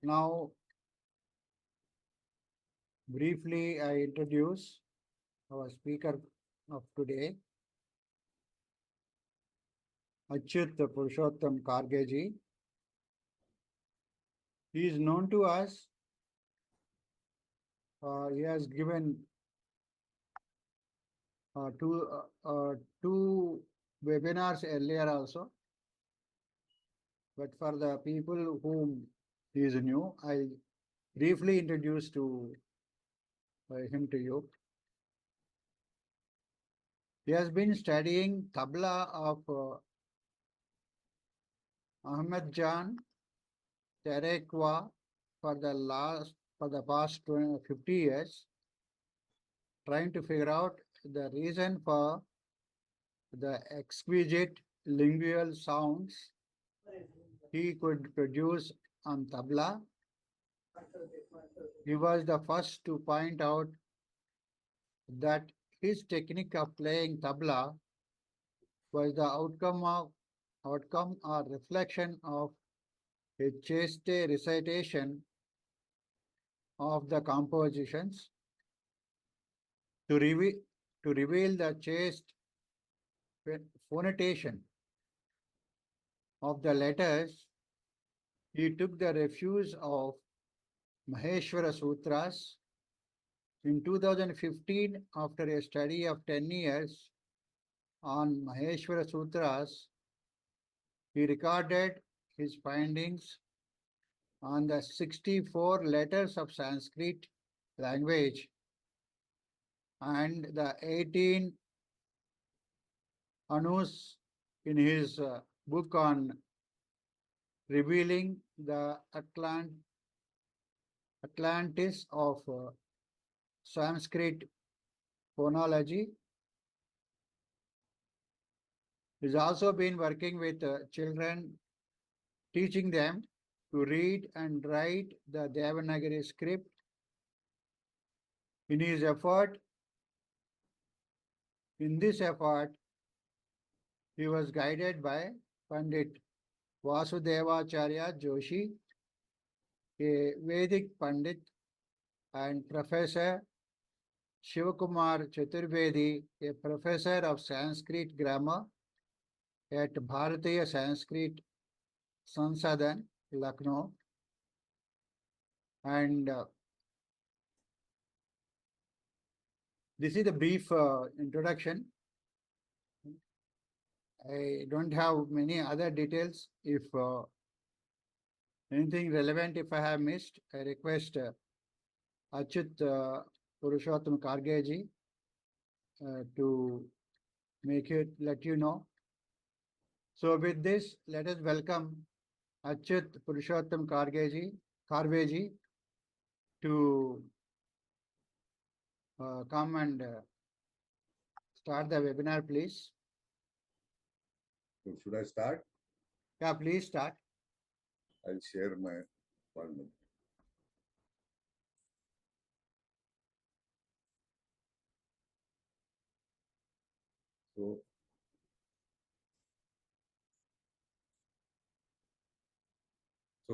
Now, briefly, I introduce our speaker of today, Achyut Purushottam Kargeji. He is known to us. He has given two webinars earlier also. But for the people whom he is new, I'll briefly introduce him to you. He has been studying tabla of Ahmed Jan Terekwa for the past 50 years, trying to figure out the reason for the exquisite lingual sounds he could produce on tabla. He was the first to point out that his technique of playing tabla was the outcome or reflection of a chaste recitation of the compositions to reveal the chaste phonetation of the letters. He took the refuge of Maheshwar Sutras. In 2015, after a study of 10 years on Maheshwara Sutras, he recorded his findings on the 64 letters of Sanskrit language and the 18 anus in his book on revealing the Atlantis of Sanskrit phonology. He's also been working with children, teaching them to read and write the Devanagari script. In this effort, he was guided by Pandit Vasudevacharya Joshi, a Vedic Pandit, and Professor Shivakumar Chaturvedi, a professor of Sanskrit grammar at Bharatiya Sanskrit Sansadan, Lucknow. And this is the brief introduction. I don't have many other details. If anything relevant, if I have missed, I request Achyut Purushottam Kargeji to let you know. So with this, let us welcome Achyut Purushottam Karveji to come and start the webinar, please. So should I start? Yeah, please start. I'll share my one. So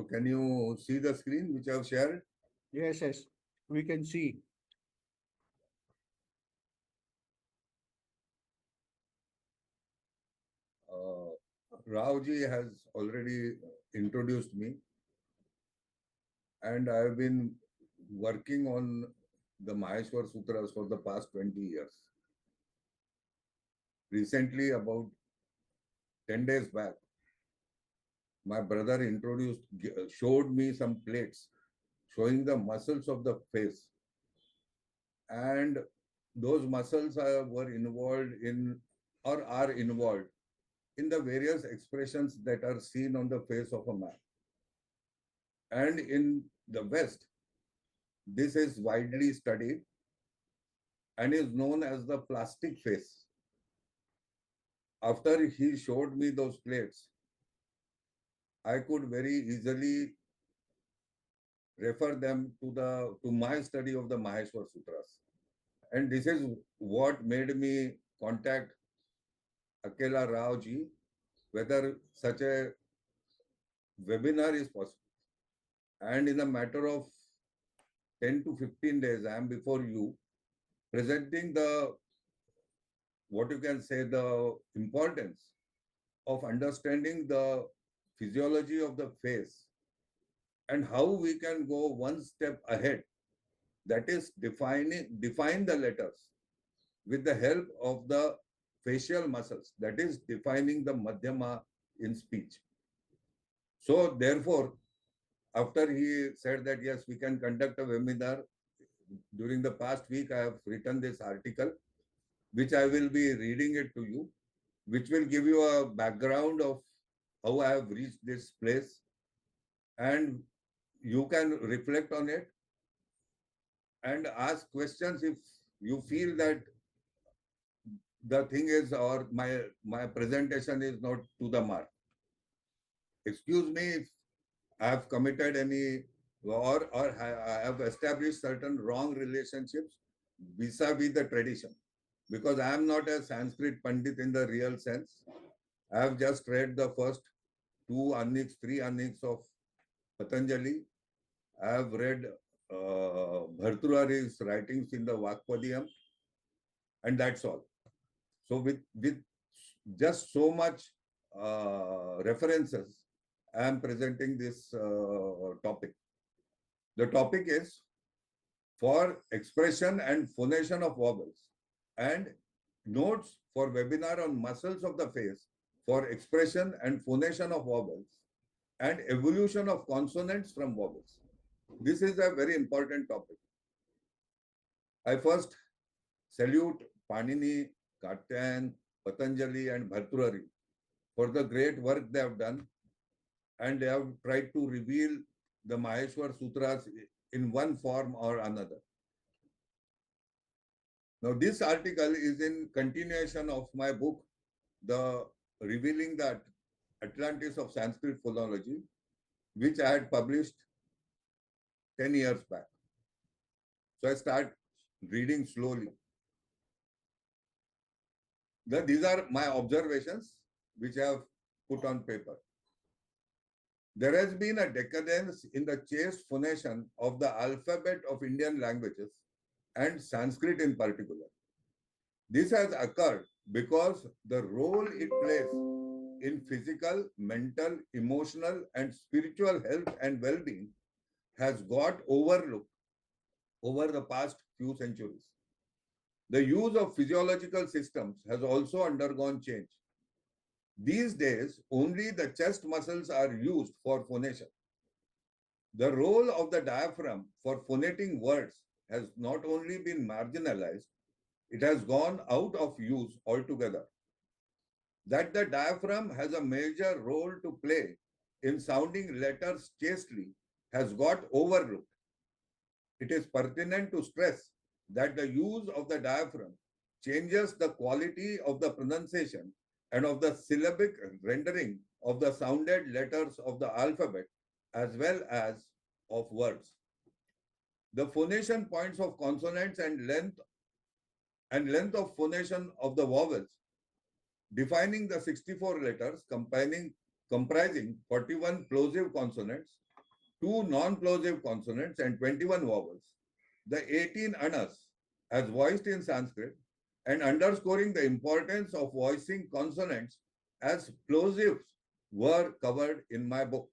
can you see the screen which I have shared? Yes, we can see. Raoji has already introduced me, and I have been working on the Maheshwar Sutras for the past 20 years. Recently, about 10 days back, my brother showed me some plates showing the muscles of the face. And those muscles were involved in or are involved in the various expressions that are seen on the face of a man. And in the West, this is widely studied and is known as the plastic face. After he showed me those plates, I could very easily refer them to my study of the Maheshwar Sutras. And this is what made me contact Akela Rao ji, whether such a webinar is possible. And in a matter of 10 to 15 days, I am before you presenting the, what you can say, the importance of understanding the physiology of the face and how we can go one step ahead. That is define the letters with the help of the facial muscles. That is defining the madhyama in speech. So therefore, after he said that, yes, we can conduct a webinar, during the past week, I have written this article, which I will be reading it to you, which will give you a background of how I have reached this place. And you can reflect on it and ask questions if you feel that the thing is, or my presentation is not to the mark. Excuse me if I have committed any, or I have established certain wrong relationships vis-a-vis the tradition, because I am not a Sanskrit Pandit in the real sense. I have just read the first three Aniks of Patanjali. I have read Bhartrhari's writings in the Vakpadiyam, and that's all. So with just so much references, I am presenting this topic. The topic is for expression and phonation of vowels, and notes for webinar on muscles of the face for expression and phonation of vowels and evolution of consonants from vowels. This is a very important topic. I first salute Panini, Kartyan, Patanjali and Bhartrhari for the great work they have done, and they have tried to reveal the Maheshwar Sutras in one form or another. Now, this article is in continuation of my book, The Revealing the Atlantis of Sanskrit Phonology, which I had published 10 years back. So I start reading slowly. These are my observations, which I have put on paper. There has been a decadence in the chaste phonation of the alphabet of Indian languages and Sanskrit in particular. This has occurred because the role it plays in physical, mental, emotional, and spiritual health and well-being has got overlooked over the past few centuries. The use of physiological systems has also undergone change. These days, only the chest muscles are used for phonation. The role of the diaphragm for phonating words has not only been marginalized, it has gone out of use altogether. That the diaphragm has a major role to play in sounding letters chastely has got overlooked. It is pertinent to stress that the use of the diaphragm changes the quality of the pronunciation and of the syllabic rendering of the sounded letters of the alphabet as well as of words. The phonation points of consonants and length of phonation of the vowels, defining the 64 letters comprising 41 plosive consonants, 2 non-plosive consonants and 21 vowels, the 18 anas as voiced in Sanskrit, and underscoring the importance of voicing consonants as plosives were covered in my book.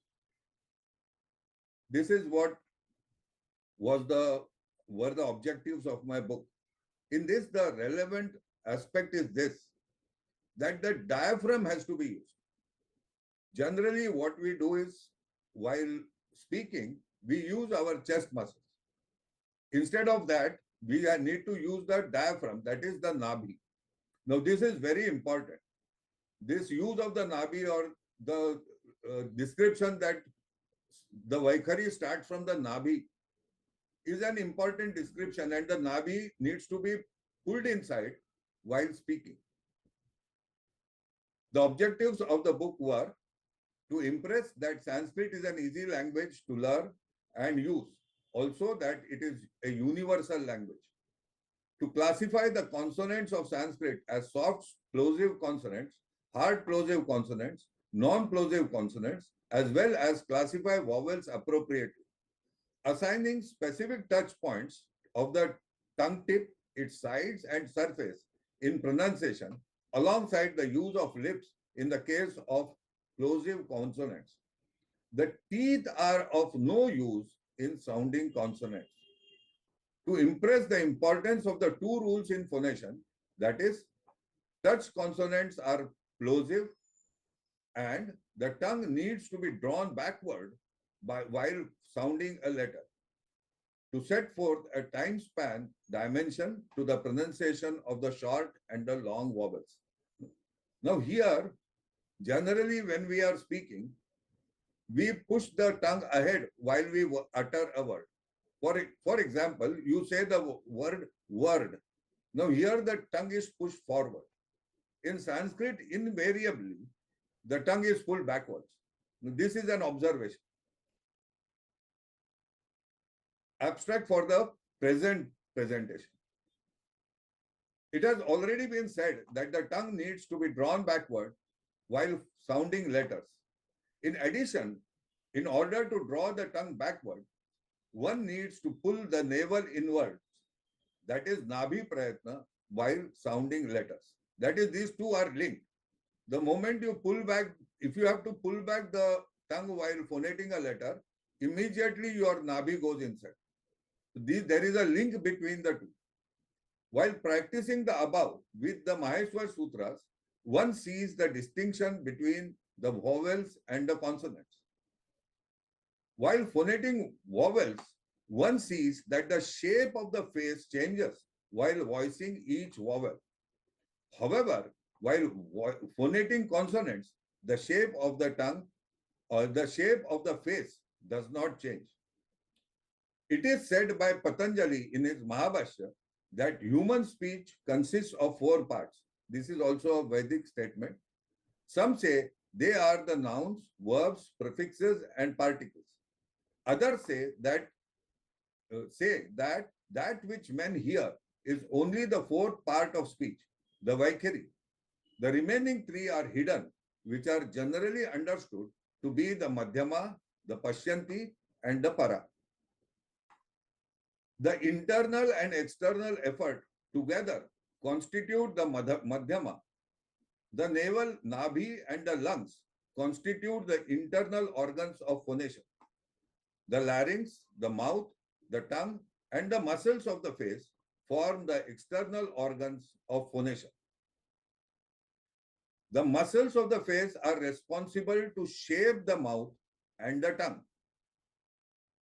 This is what were the objectives of my book. In this, the relevant aspect is this, that the diaphragm has to be used. Generally, what we do is, while speaking, we use our chest muscles. Instead of that, we need to use the diaphragm, that is the nabhi. Now, this is very important. This use of the nabhi, or the description that the Vaikhari starts from the nabhi, is an important description, and the nabhi needs to be pulled inside while speaking. The objectives of the book were to impress that Sanskrit is an easy language to learn and use, also that it is a universal language. To classify the consonants of Sanskrit as soft plosive consonants, hard plosive consonants, non-plosive consonants, as well as classify vowels appropriately. assigning specific touch points of the tongue tip, its sides and surface in pronunciation, alongside the use of lips in the case of plosive consonants. The teeth are of no use in sounding consonants. To impress the importance of the two rules in phonation, that is, touch consonants are plosive and the tongue needs to be drawn backward while sounding a letter, to set forth a time span dimension to the pronunciation of the short and the long vowels. Now here, generally when we are speaking, we push the tongue ahead while we utter a word. For example, you say the word word. Now here the tongue is pushed forward. In Sanskrit, invariably, the tongue is pulled backwards. This is an observation. Abstract for the present presentation. It has already been said that the tongue needs to be drawn backward while sounding letters. In addition, in order to draw the tongue backward, one needs to pull the navel inwards, that is Nabhi Prayatna, while sounding letters. That is, these two are linked. The moment you pull back, if you have to pull back the tongue while phonating a letter, immediately your Nabhi goes inside. There is a link between the two. While practicing the above with the Maheshwar Sutras, one sees the distinction between the vowels and the consonants. While phonating vowels, one sees that the shape of the face changes while voicing each vowel. However, while phonating consonants, the shape of the tongue or the shape of the face does not change. It is said by Patanjali in his Mahabhashya that human speech consists of 4 parts. This is also a Vedic statement. Some say they are the nouns, verbs, prefixes, and particles. Others say that that which men hear is only the 4th part of speech, the Vaikhari. The remaining 3 are hidden, which are generally understood to be the Madhyama, the Pashyanti, and the Para. The internal and external effort together constitute the Madhyama. The navel, Nabhi, and the lungs constitute the internal organs of phonation. The larynx, the mouth, the tongue, and the muscles of the face form the external organs of phonation. The muscles of the face are responsible to shape the mouth and the tongue.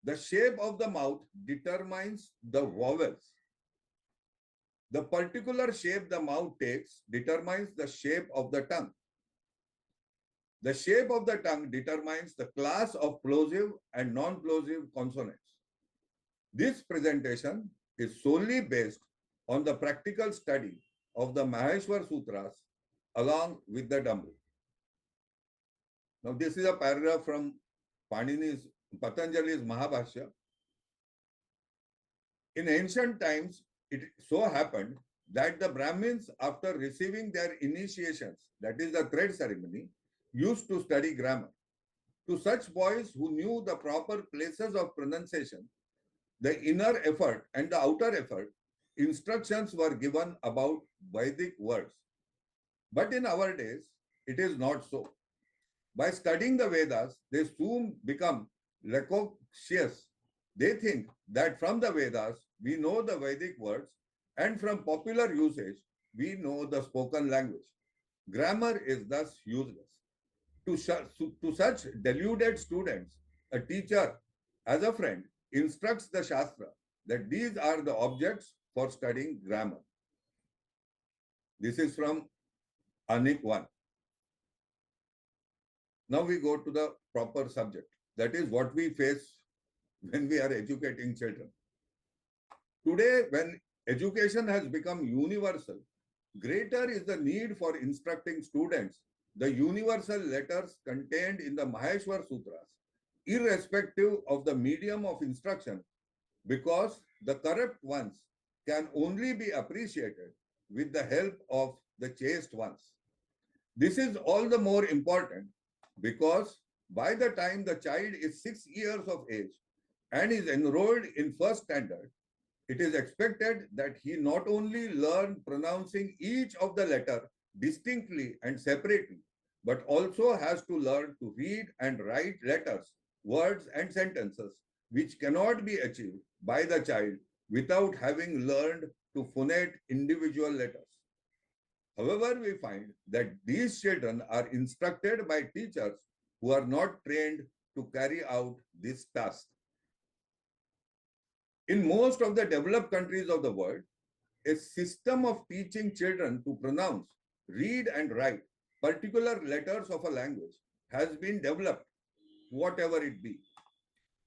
The shape of the mouth determines the vowels. The particular shape the mouth takes determines the shape of the tongue. The shape of the tongue determines the class of plosive and non-plosive consonants. This presentation is solely based on the practical study of the Maheshwar Sutras along with the Dambu. Now, this is a paragraph from Patanjali's Mahabhashya. In ancient times, it so happened that the Brahmins, after receiving their initiations, that is the thread ceremony, used to study grammar. To such boys who knew the proper places of pronunciation, the inner effort and the outer effort, instructions were given about Vedic words. But in our days, it is not so. By studying the Vedas, they soon become loquacious. They think that from the Vedas, we know the Vedic words, and from popular usage, we know the spoken language. Grammar is thus useless. To such deluded students, a teacher, as a friend, instructs the Shastra that these are the objects for studying grammar. This is from Anik 1. Now we go to the proper subject. That is what we face when we are educating children. Today, when education has become universal, greater is the need for instructing students the universal letters contained in the Maheshwar Sutras, irrespective of the medium of instruction, because the corrupt ones can only be appreciated with the help of the chaste ones. This is all the more important because by the time the child is 6 years of age and is enrolled in first standard, it is expected that he not only learn pronouncing each of the letter distinctly and separately, but also has to learn to read and write letters, words and sentences, which cannot be achieved by the child without having learned to phonate individual letters. However, we find that these children are instructed by teachers who are not trained to carry out this task. In most of the developed countries of the world, a system of teaching children to pronounce, read and write particular letters of a language has been developed, whatever it be.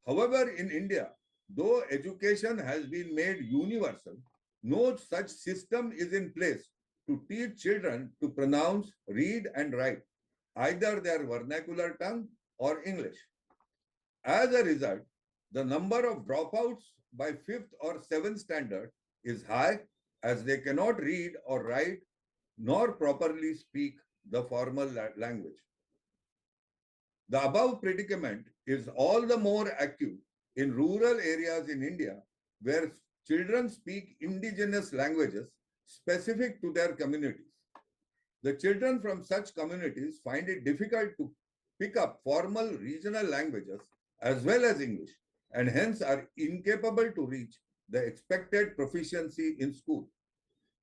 However, in India, though education has been made universal, no such system is in place to teach children to pronounce, read and write either their vernacular tongue or English. As a result, the number of dropouts by 5th or 7th standard is high, as they cannot read or write nor properly speak the formal language. The above predicament is all the more acute in rural areas in India, where children speak indigenous languages specific to their communities. The children from such communities find it difficult to pick up formal regional languages as well as English, and hence are incapable to reach the expected proficiency in school.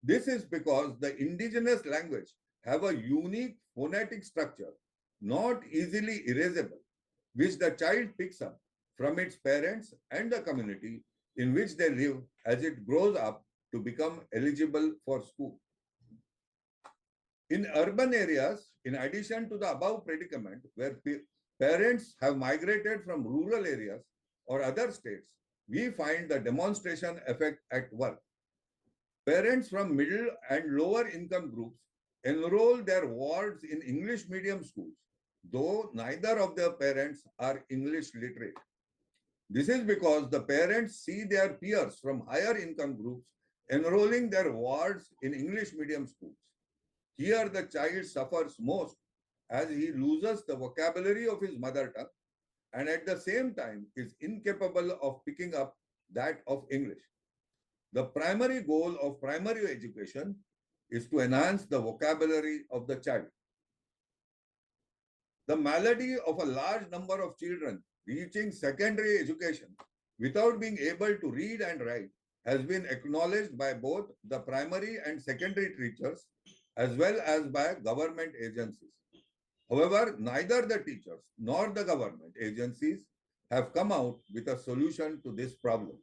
This is because the indigenous language have a unique phonetic structure, not easily erasable, which the child picks up from its parents and the community in which they live as it grows up to become eligible for school. In urban areas, in addition to the above predicament, where parents have migrated from rural areas or other states, we find the demonstration effect at work. Parents from middle and lower income groups enroll their wards in English medium schools, though neither of their parents are English literate. This is because the parents see their peers from higher income groups enrolling their wards in English medium schools. Here the child suffers most, as he loses the vocabulary of his mother tongue and at the same time is incapable of picking up that of English. The primary goal of primary education is to enhance the vocabulary of the child. The malady of a large number of children reaching secondary education without being able to read and write has been acknowledged by both the primary and secondary teachers as well as by government agencies. However, neither the teachers nor the government agencies have come out with a solution to this problem.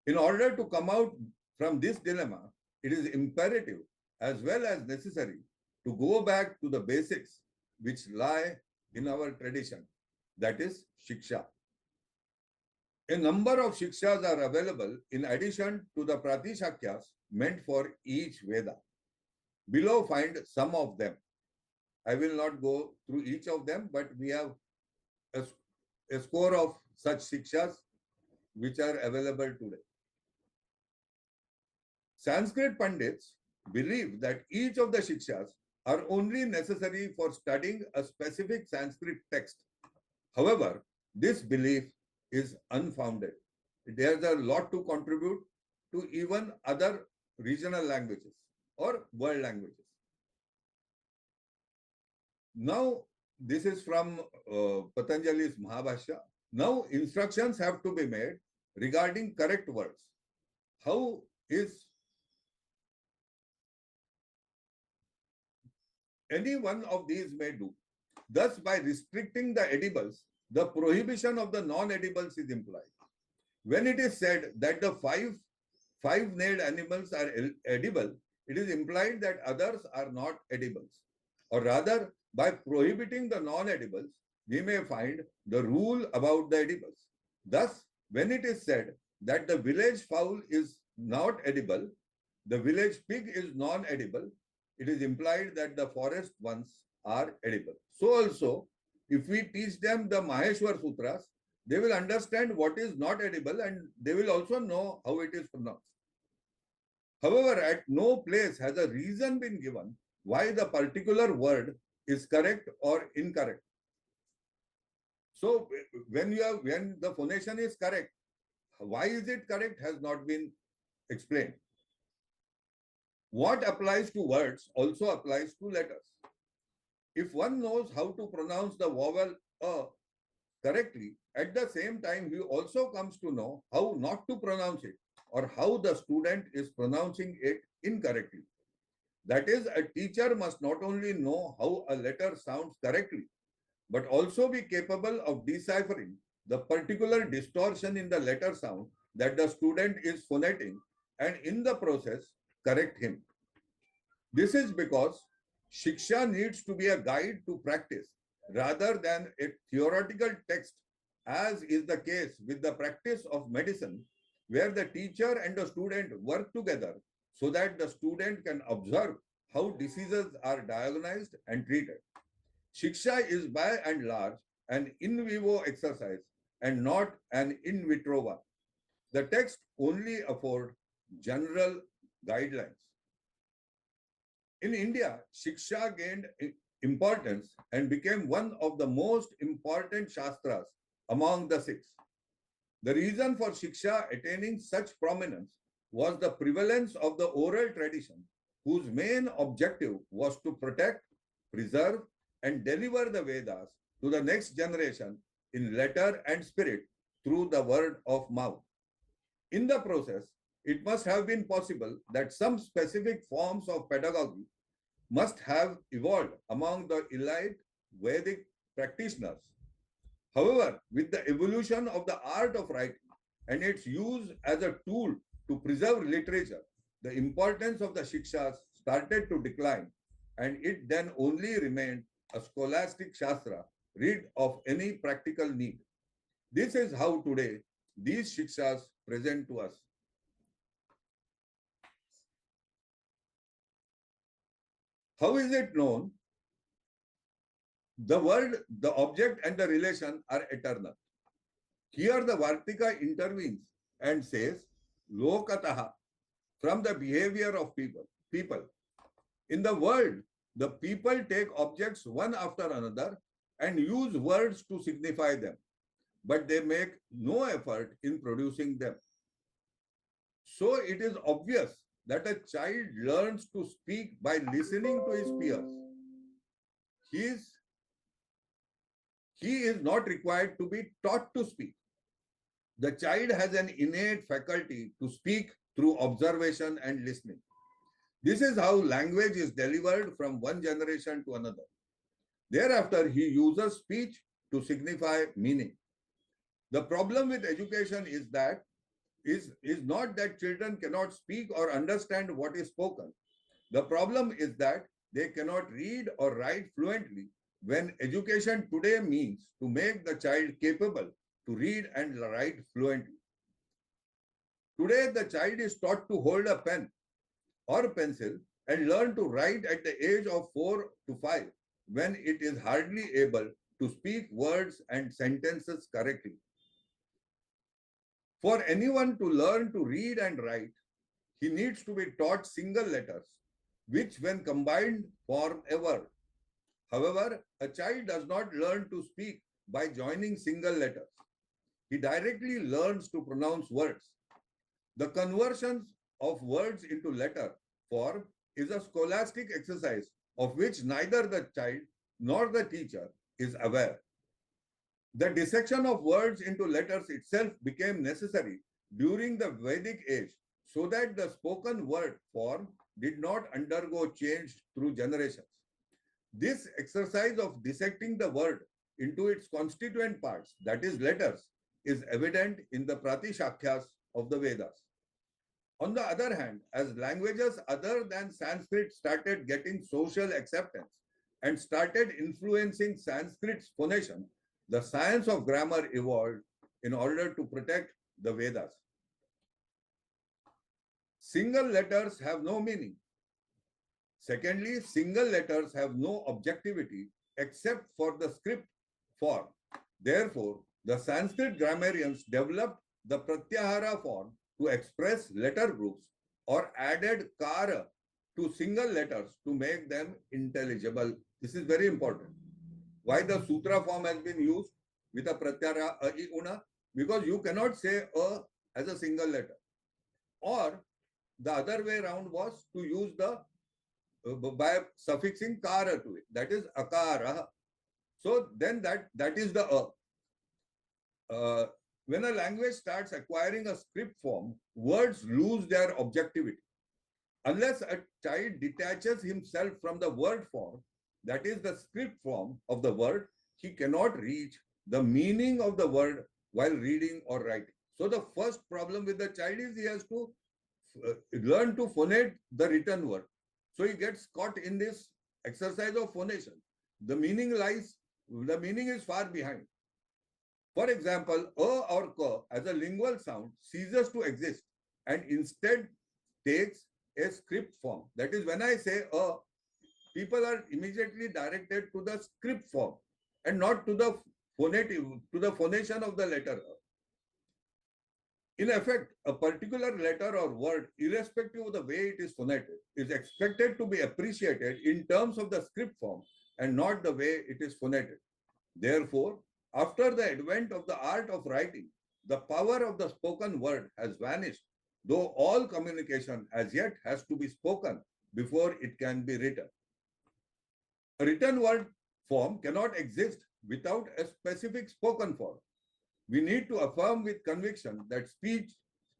In order to come out from this dilemma, it is imperative as well as necessary to go back to the basics which lie in our tradition, that is Shiksha. A number of Shikshas are available in addition to the Pratishakyas meant for each Veda. Below find some of them. I will not go through each of them, but we have a score of such Shikshas which are available today. Sanskrit Pandits believe that each of the Shikshas are only necessary for studying a specific Sanskrit text. However, this belief is unfounded. There's a lot to contribute to even other regional languages or world languages. Now, this is from Patanjali's Mahabhashya. Now, instructions have to be made regarding correct words. How is any one of these may do? Thus, by restricting the edibles, the prohibition of the non-edibles is implied. When it is said that the five-nailed animals are edible, it is implied that others are not edibles. Or rather, by prohibiting the non-edibles, we may find the rule about the edibles. Thus, when it is said that the village fowl is not edible, the village pig is non-edible, it is implied that the forest ones are edible. So also, if we teach them the Maheshwar Sutras, they will understand what is not edible and they will also know how it is pronounced. However, at no place has a reason been given why the particular word is correct or incorrect. So when the phonation is correct, why is it correct has not been explained. What applies to words also applies to letters. If one knows how to pronounce the vowel a correctly, at the same time he also comes to know how not to pronounce it or how the student is pronouncing it incorrectly. That is, a teacher must not only know how a letter sounds correctly, but also be capable of deciphering the particular distortion in the letter sound that the student is phoneting and in the process correct him. This is because Shiksha needs to be a guide to practice rather than a theoretical text, as is the case with the practice of medicine, where the teacher and the student work together so that the student can observe how diseases are diagnosed and treated. Shiksha is by and large an in vivo exercise and not an in vitro one. The text only afford general guidelines. In India, Shiksha gained importance and became one of the most important Shastras among the six. The reason for Shiksha attaining such prominence was the prevalence of the oral tradition, whose main objective was to protect, preserve, and deliver the Vedas to the next generation in letter and spirit through the word of mouth. In the process, it must have been possible that some specific forms of pedagogy must have evolved among the elite Vedic practitioners. However, with the evolution of the art of writing and its use as a tool to preserve literature, the importance of the Shikshas started to decline, and it then only remained a scholastic Shastra rid of any practical need. This is how today these Shikshas present to us. How is it known? The word, the object, and the relation are eternal. Here the Vartika intervenes and says, Lokataha, from the behavior of people. In the world, the people take objects one after another and use words to signify them, but they make no effort in producing them. So it is obvious that a child learns to speak by listening to his peers. He is not required to be taught to speak. The child has an innate faculty to speak through observation and listening. This is how language is delivered from one generation to another. Thereafter, he uses speech to signify meaning. The problem with education is not that children cannot speak or understand what is spoken. The problem is that they cannot read or write fluently, when education today means to make the child capable to read and write fluently. Today, the child is taught to hold a pen or pencil and learn to write at the age of 4 to 5, when it is hardly able to speak words and sentences correctly. For anyone to learn to read and write, he needs to be taught single letters, which when combined form a word. However, a child does not learn to speak by joining single letters. He directly learns to pronounce words. The conversion of words into letter form is a scholastic exercise of which neither the child nor the teacher is aware. The dissection of words into letters itself became necessary during the Vedic age so that the spoken word form did not undergo change through generations. This exercise of dissecting the word into its constituent parts, that is letters, is evident in the Pratishakyas of the Vedas. On the other hand, as languages other than Sanskrit started getting social acceptance and started influencing Sanskrit's phonation, the science of grammar evolved in order to protect the Vedas. Single letters have no meaning. Secondly, single letters have no objectivity except for the script form. Therefore, the Sanskrit grammarians developed the Pratyahara form to express letter groups or added kara to single letters to make them intelligible. This is very important. Why the sutra form has been used? with a pratyara a, I, una, because you cannot say a as a single letter. Or the other way around was to use the by suffixing kara to it. That is akara. So then that is the a. When a language starts acquiring a script form, words lose their objectivity. Unless a child detaches himself from the word form, that is the script form of the word, he cannot reach the meaning of the word while reading or writing. So the first problem with the child is he has to learn to phonate the written word. So he gets caught in this exercise of phonation. The meaning is far behind. For example, a or ka as a lingual sound ceases to exist and instead takes a script form. That is, when I say a, people are immediately directed to the script form and not to the phonation of the letter a. In effect, a particular letter or word, irrespective of the way it is phonated, is expected to be appreciated in terms of the script form and not the way it is phonated. Therefore, after the advent of the art of writing, the power of the spoken word has vanished, though all communication as yet has to be spoken before it can be written. A written word form cannot exist without a specific spoken form. We need to affirm with conviction that speech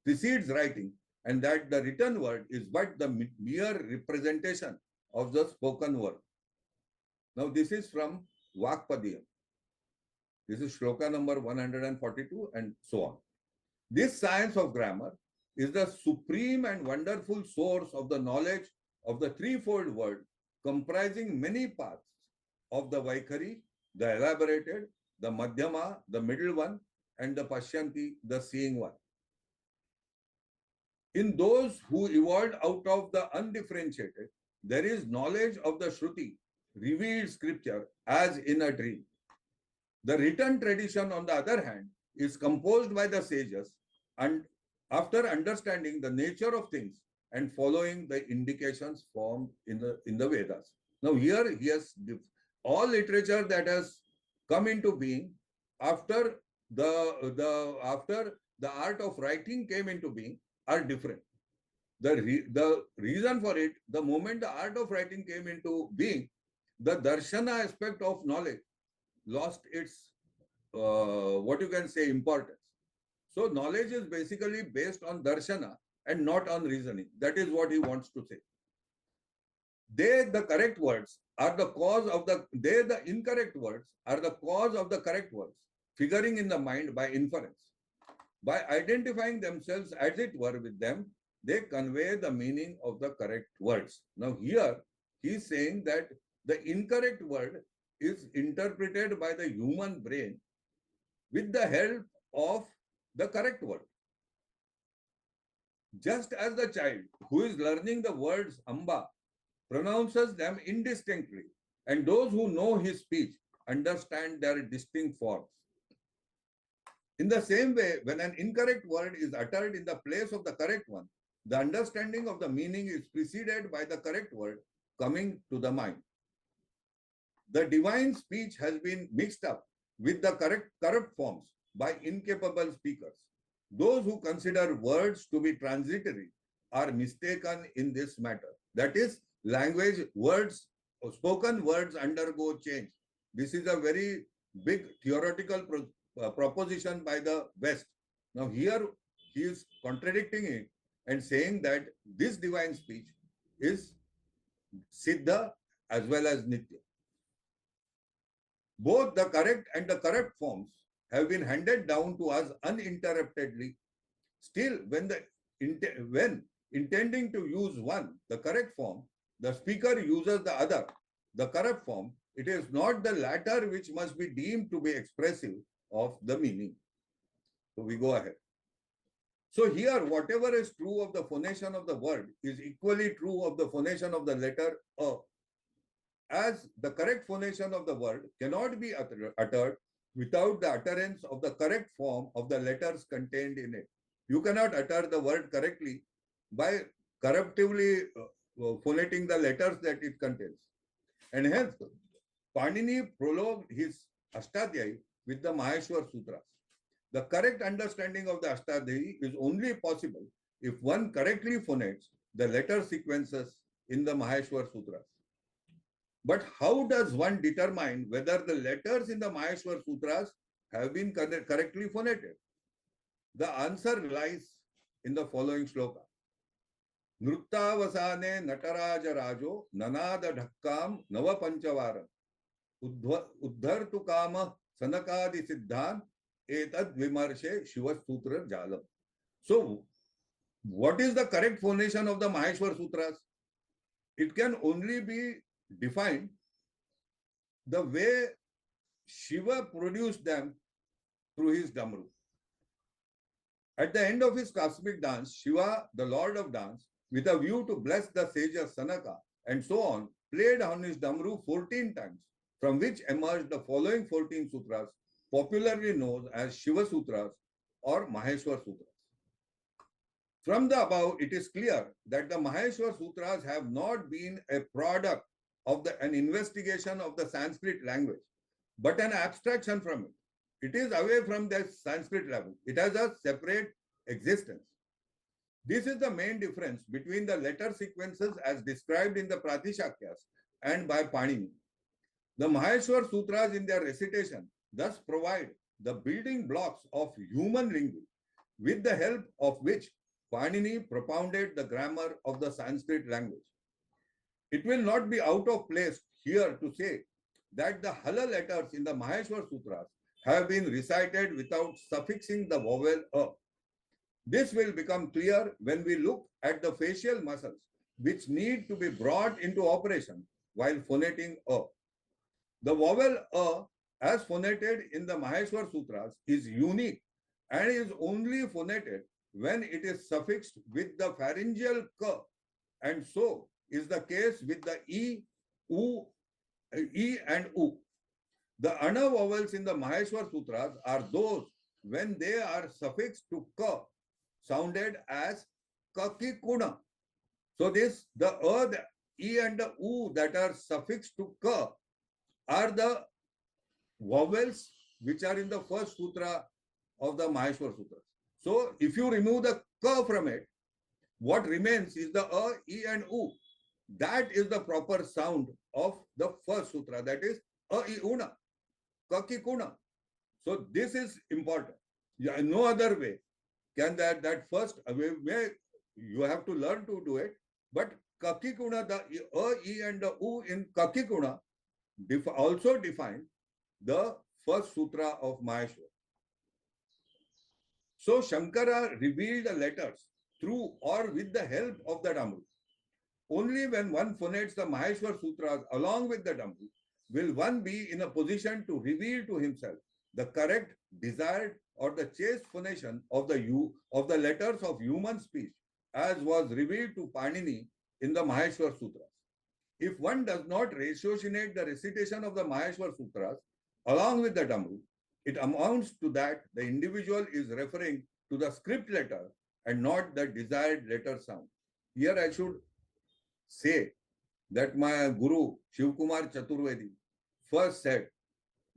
precedes writing and that the written word is but the mere representation of the spoken word. Now, this is from Vakpadiyam. This is shloka number 142 and so on. This science of grammar is the supreme and wonderful source of the knowledge of the threefold word comprising many parts of the Vaikhari, the elaborated, the Madhyama, the middle one, and the Pashyanti, the seeing one. In those who evolved out of the undifferentiated, there is knowledge of the Shruti, revealed scripture, as in a dream. The written tradition, on the other hand, is composed by the sages and after understanding the nature of things and following the indications formed in the Vedas. Now here, yes, all literature that has come into being after the art of writing came into being are different. The reason for it, the moment the art of writing came into being, the darshana aspect of knowledge lost its what you can say importance. So knowledge is basically based on darshana and not on reasoning. That is what he wants to say. The incorrect words are the cause of the correct words, figuring in the mind by inference. By identifying themselves as it were with them, they convey the meaning of the correct words. Now here, he is saying that the incorrect word is interpreted by the human brain with the help of the correct word. Just as the child who is learning the words Amba pronounces them indistinctly, and those who know his speech understand their distinct forms. In the same way, when an incorrect word is uttered in the place of the correct one, the understanding of the meaning is preceded by the correct word coming to the mind. The divine speech has been mixed up with the corrupt forms by incapable speakers. Those who consider words to be transitory are mistaken in this matter. That is, language, words, spoken words undergo change. This is a very big theoretical proposition by the West. Now here he is contradicting it and saying that this divine speech is Siddha as well as Nitya. Both the correct and the corrupt forms have been handed down to us uninterruptedly. Still, when intending to use one, the correct form, the speaker uses the other, the corrupt form, it is not the latter which must be deemed to be expressive of the meaning. So we go ahead. So here, whatever is true of the phonation of the word is equally true of the phonation of the letter A. As the correct phonation of the word cannot be uttered without the utterance of the correct form of the letters contained in it. You cannot utter the word correctly by corruptively phonating the letters that it contains. And hence, Panini prologued his Ashtadhyayi with the Maheshwar Sutras. The correct understanding of the Ashtadhyayi is only possible if one correctly phonates the letter sequences in the Maheshwar Sutras. But how does one determine whether the letters in the Maheshwar Sutras have been correctly phonated? The answer lies in the following shloka. Nruttavasane nataraja rajo nanada dhakkam nava panchavaram uddhartu kama sanakadi siddhan etad vimarshe shiva sutra jalam. So, what is the correct phonation of the Maheshwar Sutras? It can only be defined the way Shiva produced them through his Damru. At the end of his cosmic dance, Shiva, the Lord of Dance, with a view to bless the sages Sanaka and so on, played on his Damru 14 times, from which emerged the following 14 sutras, popularly known as Shiva Sutras or Maheshwar Sutras. From the above, it is clear that the Maheshwar Sutras have not been a product of an investigation of the Sanskrit language, but an abstraction from it. It is away from the Sanskrit level. It has a separate existence. This is the main difference between the letter sequences as described in the Pratishakyas and by Panini. The Maheshwar Sutras in their recitation thus provide the building blocks of human language, with the help of which Panini propounded the grammar of the Sanskrit language. It will not be out of place here to say that the Hala letters in the Maheshwar Sutras have been recited without suffixing the vowel A. This will become clear when we look at the facial muscles which need to be brought into operation while phonating A. The vowel A, as phonated in the Maheshwar Sutras, is unique and is only phonated when it is suffixed with the pharyngeal K, and so is the case with the E, U, E and U. The Ana vowels in the Maheshwar Sutras are those when they are suffixed to K, sounded as Kakikuna. So the the E and the U that are suffixed to K are the vowels which are in the first sutra of the Maheshwar Sutras. So if you remove the K from it, what remains is the A, E and U. That is the proper sound of the first sutra, that is A, I, Una, Kakikuna. So this is important. No other way can that first way you have to learn to do it. But Kakikuna, the A, E and the U in Kakikuna also define the first sutra of Maheshwar. So Shankara revealed the letters through or with the help of the Damru. Only when one phonates the Maheshwar Sutras along with the Damru will one be in a position to reveal to himself the correct, desired, or the chaste phonation of the letters of human speech, as was revealed to Panini in the Maheshwar Sutras. If one does not ratiocinate the recitation of the Maheshwar Sutras along with the Damru, it amounts to that the individual is referring to the script letter and not the desired letter sound. Here I should say that my Guru Shivkumar Chaturvedi first said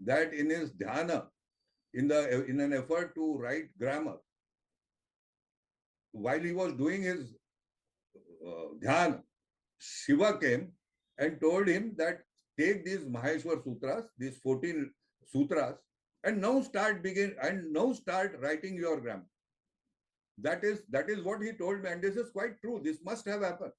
that in his dhyana, in an effort to write grammar, while he was doing his dhyana, Shiva came and told him that take these Maheshwar Sutras, these 14 sutras, and now start writing your grammar. That is what he told me, and this is quite true. This must have happened.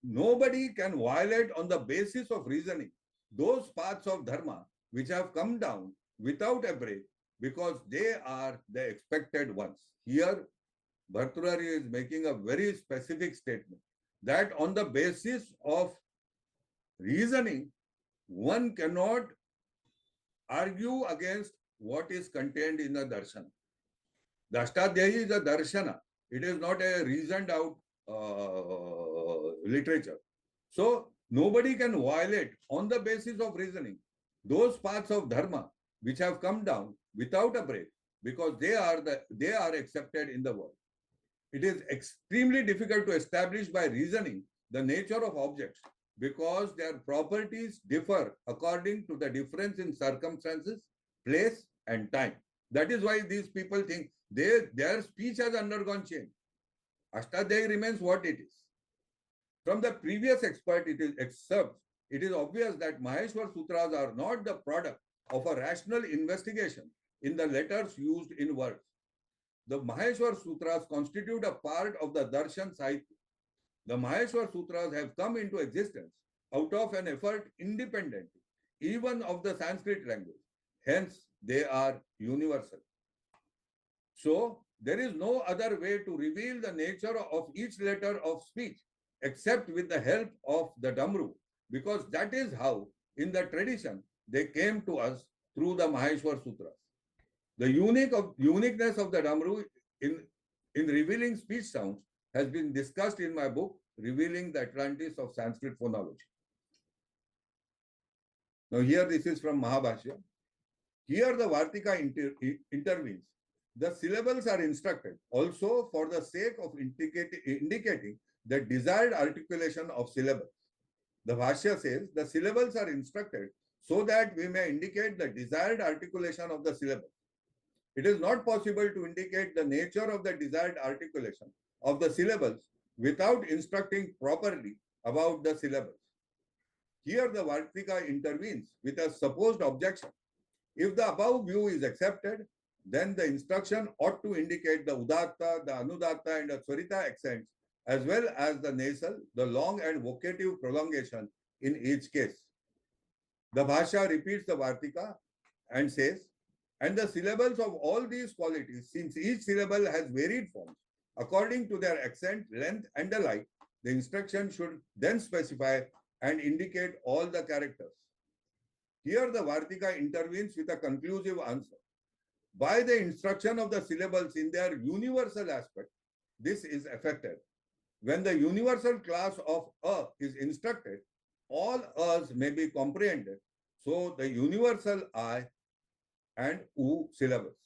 Nobody can violate on the basis of reasoning those paths of dharma which have come down without a break because they are the expected ones. Here, Bhartrhari is making a very specific statement that on the basis of reasoning, one cannot argue against what is contained in the darshana. The Ashtadhyayi is a darshana. It is not a reasoned out literature. So nobody can violate on the basis of reasoning those paths of dharma which have come down without a break because they are accepted in the world. It is extremely difficult to establish by reasoning the nature of objects because their properties differ according to the difference in circumstances, place, and time. That is why these people think their speech has undergone change. Ashtadhyayi remains what it is. From the previous excerpts, it is obvious that Maheshwar Sutras are not the product of a rational investigation in the letters used in words. The Maheshwar Sutras constitute a part of the Darshan Sahitya. The Maheshwar Sutras have come into existence out of an effort independently, even of the Sanskrit language. Hence, they are universal. So, there is no other way to reveal the nature of each letter of speech except with the help of the Damru, because that is how, in the tradition, they came to us through the Maheshwar Sutras. The uniqueness of the Damru in revealing speech sounds has been discussed in my book, Revealing the Atlantis of Sanskrit Phonology. Now here this is from Mahabhashya. Here the Vartika intervenes. The syllables are instructed also for the sake of indicating the desired articulation of syllables. The Bhashya says the syllables are instructed so that we may indicate the desired articulation of the syllables. It is not possible to indicate the nature of the desired articulation of the syllables without instructing properly about the syllables. Here the Vartika intervenes with a supposed objection. If the above view is accepted, then the instruction ought to indicate the Udatta, the Anudatta and the Swarita accents, as well as the nasal, the long and vocative prolongation in each case. The Bhashya repeats the Vartika and says, and the syllables of all these qualities, since each syllable has varied forms, according to their accent, length, and the like, the instruction should then specify and indicate all the characters. Here the Vartika intervenes with a conclusive answer. By the instruction of the syllables in their universal aspect, this is effected. When the universal class of a is instructed, all a's may be comprehended. So the universal I and U syllables.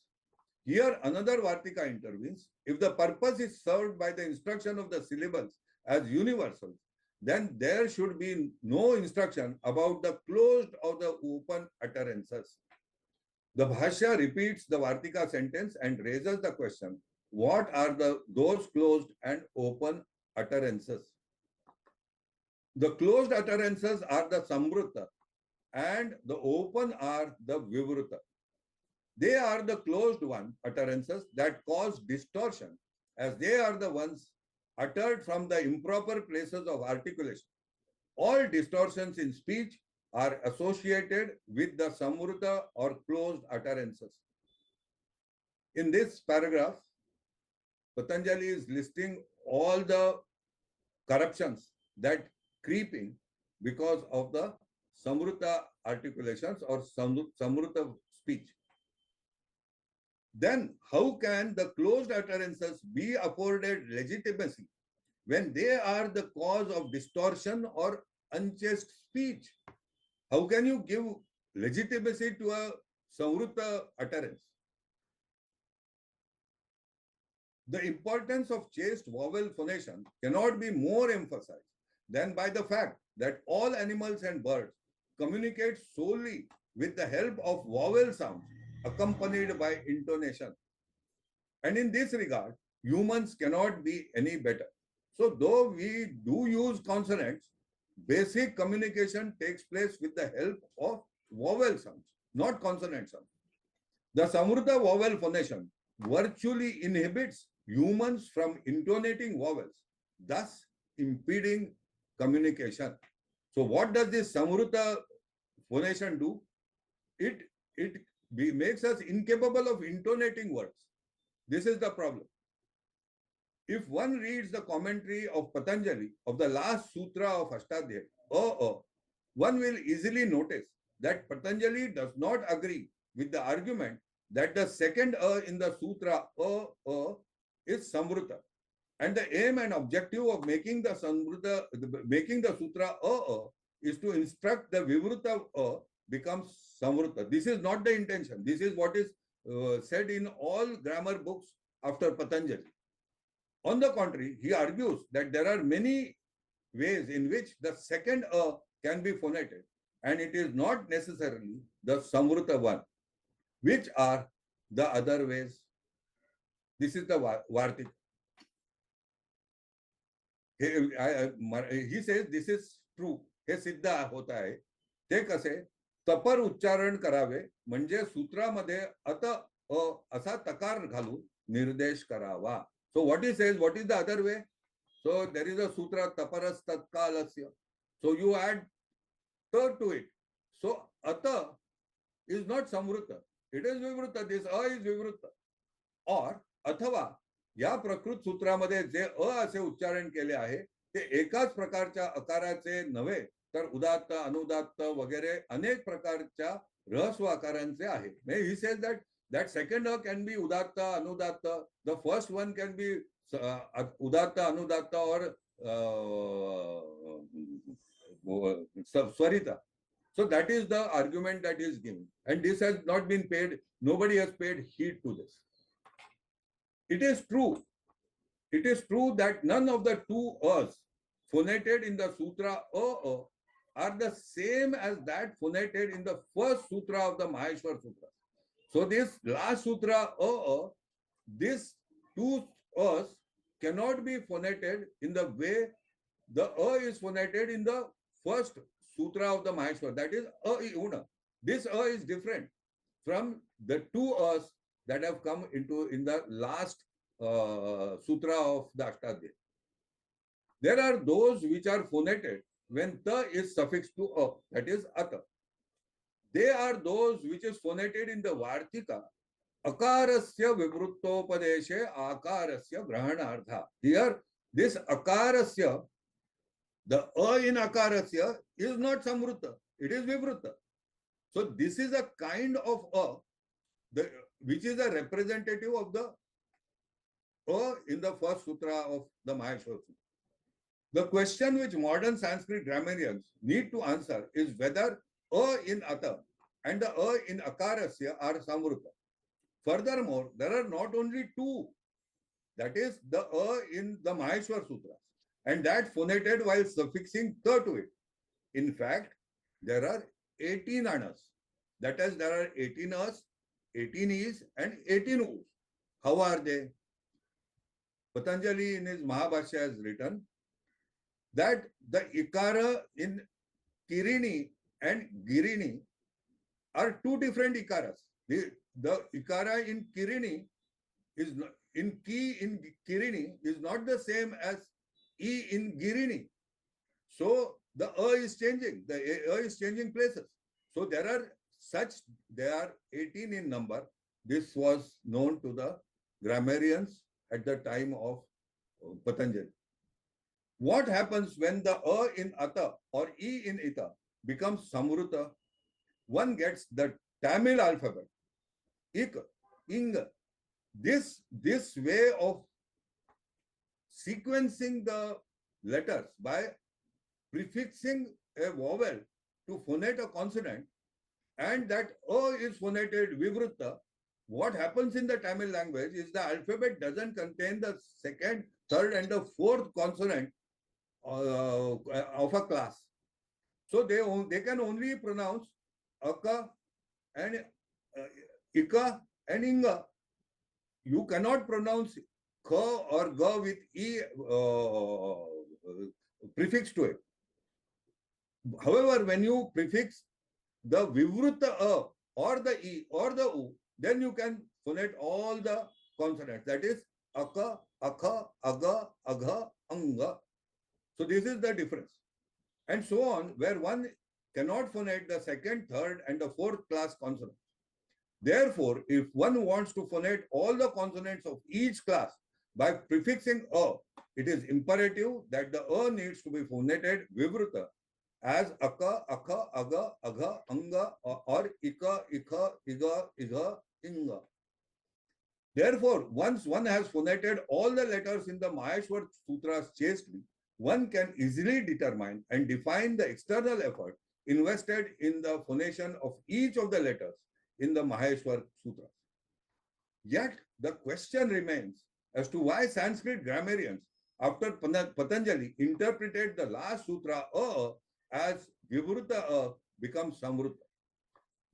Here another Vartika intervenes. If the purpose is served by the instruction of the syllables as universals, then there should be no instruction about the closed or the open utterances. The Bhashya repeats the Vartika sentence and raises the question, what are those closed and open utterances? The closed utterances are the Samvruta and the open are the Vivruta. They are the closed utterances that cause distortion, as they are the ones uttered from the improper places of articulation. All distortions in speech are associated with the Samvruta or closed utterances. In this paragraph, Patanjali is listing all the corruptions that creep in because of the Samvruta articulations or Samvruta speech. Then how can the closed utterances be afforded legitimacy when they are the cause of distortion or unchaste speech? How can you give legitimacy to a Samvruta utterance? The importance of chaste vowel phonation cannot be more emphasized than by the fact that all animals and birds communicate solely with the help of vowel sounds accompanied by intonation. And in this regard, humans cannot be any better. So though we do use consonants, basic communication takes place with the help of vowel sounds, not consonant sounds. The Samvruta vowel phonation virtually inhibits humans from intonating vowels, thus impeding communication. So what does this Samvruta phonation do? It makes us incapable of intonating words. This is the problem. If one reads the commentary of Patanjali of the last sutra of Ashtadhyayi, one will easily notice that Patanjali does not agree with the argument that the second in the sutra is Samvruta, and the aim and objective of making the sutra is to instruct the Vivruta becomes Samvruta. This is not the intention. This is what is said in all grammar books after Patanjali. On the contrary, he argues that there are many ways in which the second can be phonated, and it is not necessarily the Samvrita one. Which are the other ways? This is the Vartika. He says this is true. हे सिद्ध होत आहे. ते कसे? तपर उच्चारण करावे म्हणजे सूत्रामध्ये अत असा तकार घालून निर्देश करावा. So what he says, what is the other way? So there is a sutra taparas tatkalasya. So you add ta to it. So ata is not samvrita. It is vivruta. This a is vivruta. Or अथवा या प्रकृत सूत्रामध्ये जे असे उच्चारण केले आहे ते एकाच प्रकारच्या अकाराचे नव्हे तर उदात्त अनुदात्त वगैरे अनेक प्रकारच्या रहस्व आकारांचे आहे. He says that second can be udatta anudatta, the first one can be udatta anudatta or swarita. So that is the argument that is given, and this has not been paid, nobody has paid heed to this. It is true that none of the two as phonated in the sutra are the same as that phonated in the first sutra of the Maheshwar Sutra. So this last sutra these two as cannot be phonated in the way the is phonated in the first sutra of the Maheshwar. That is una. This is different from the two as that have come in the last sutra of the Ashtadhyayi. There are those which are phonated when ta is suffixed to a, that is ata. They are those which is phonated in the Vartika, akarasya vivruttopadeshe akarasya grahanartha. Here, this akarasya, the in akarasya is not samvrutta, it is vivrutta. So this is a kind of which is a representative of the in the first sutra of the Maheshwar Sutra. The question which modern Sanskrit grammarians need to answer is whether in ata and the in akarasya are samvrutta. Furthermore, there are not only two, that is the in the Maheshwar Sutra, and that phonated while suffixing ta to it. In fact, there are 18 anas. That is, there are 18 as, 18 is, and 18 us. How are they? Patanjali in his Mahabhashya has written that the ikara in Kirini and Girini are two different ikaras. The ikara in Kirini is not, in Kirini is not the same as e in Girini. So the is changing. The is changing places. So there are 18 in number. This was known to the grammarians at the time of Patanjali. What happens when the in ata or e in ita becomes samvrutta? One gets the Tamil alphabet, ik, ing. This way of sequencing the letters by prefixing a vowel to phonate a consonant, and that is phonated vivrutta. What happens in the Tamil language is the alphabet doesn't contain the second, third, and the fourth consonant of a class. So they can only pronounce aka and ika and inga. You cannot pronounce ka or ga with e prefix to it. However, when you prefix the vivrutta or the e or the u, then you can phonate all the consonants. That is aka, akha, aga, agha, anga. So this is the difference. And so on, where one cannot phonate the second, third, and the fourth class consonants. Therefore, if one wants to phonate all the consonants of each class by prefixing a, it is imperative that the needs to be phonated vivrutta as aka, akha, aga, agha, anga, or ika, ikha, iga, igha, inga. Therefore, once one has phonated all the letters in the Maheshwar Sutras chastely, one can easily determine and define the external effort invested in the phonation of each of the letters in the Maheshwar Sutras. Yet, the question remains as to why Sanskrit grammarians after Patanjali interpreted the last sutra as Vivruta becomes Samvrutta.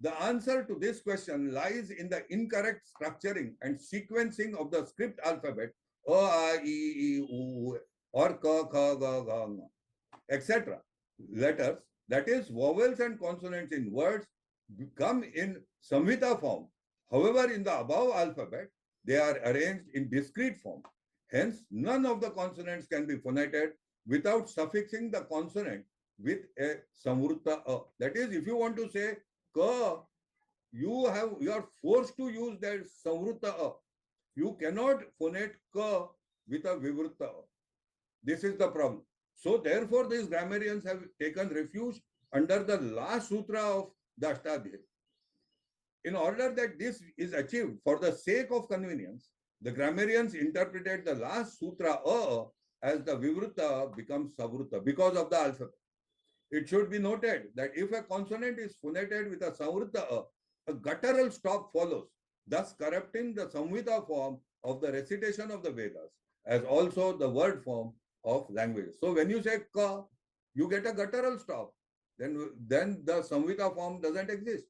The answer to this question lies in the incorrect structuring and sequencing of the script alphabet A, I, E, U, or Ka, Kha, Ga, Ga, Nga, etc. letters, that is, vowels and consonants in words, come in Samhita form. However, in the above alphabet, they are arranged in discrete form. Hence, none of the consonants can be phonated without suffixing the consonant with a samvrutta a. That is, if you want to say ka, you are forced to use that samvrutta a. You cannot phonate ka with a vivrutta a. This is the problem. So therefore, these grammarians have taken refuge under the last sutra of the Ashtadhyayi. In order that this is achieved for the sake of convenience, the grammarians interpreted the last sutra as the vivrutta becomes savruta because of the alphabet. It should be noted that if a consonant is phonated with a savruta a guttural stop follows, thus corrupting the samhita form of the recitation of the Vedas, as also the word form of languages. So when you say ka, you get a guttural stop. Then the samhita form doesn't exist.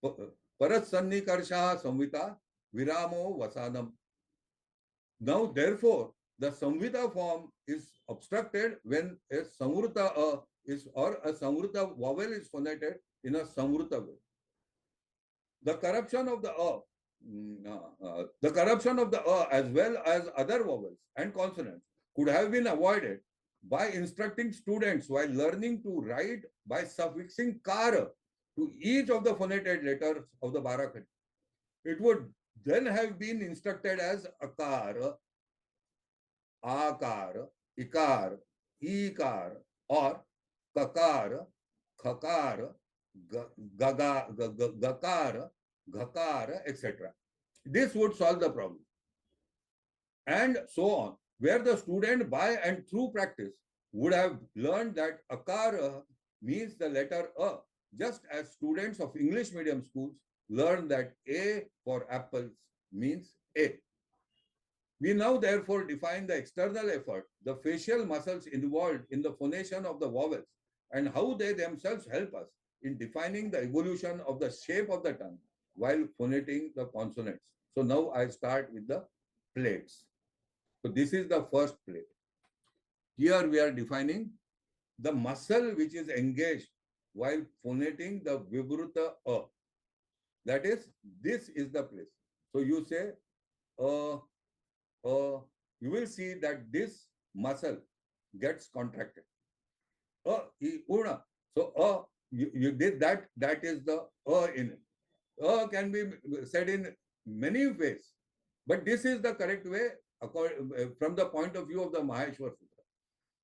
Parat sannikarsha samvita viramo vasanam. Now, therefore, the samvita form is obstructed when a samvrutta is or a samvrutta vowel is phonated in a samvrutta way. The corruption of the as well as other vowels and consonants could have been avoided by instructing students while learning to write by suffixing kara to each of the phonated letters of the Barakhari. It would then have been instructed as akar, akar, ikar, ikar, or kakar, khakar, gakar, ghakar, etc. This would solve the problem. And so on, where the student by and through practice would have learned that akar means the letter a, just as students of English medium schools learn that A for apples means A. We now therefore define the external effort, the facial muscles involved in the phonation of the vowels, and how they themselves help us in defining the evolution of the shape of the tongue while phonating the consonants. So now I start with the plates. So this is the first plate. Here we are defining the muscle which is engaged while phonating the vibruta a. That is, this is the place. So you say you will see that this muscle gets contracted. Una. So you did that. That is the in it. Can be said in many ways, but this is the correct way from the point of view of the Maheshwar Sutra.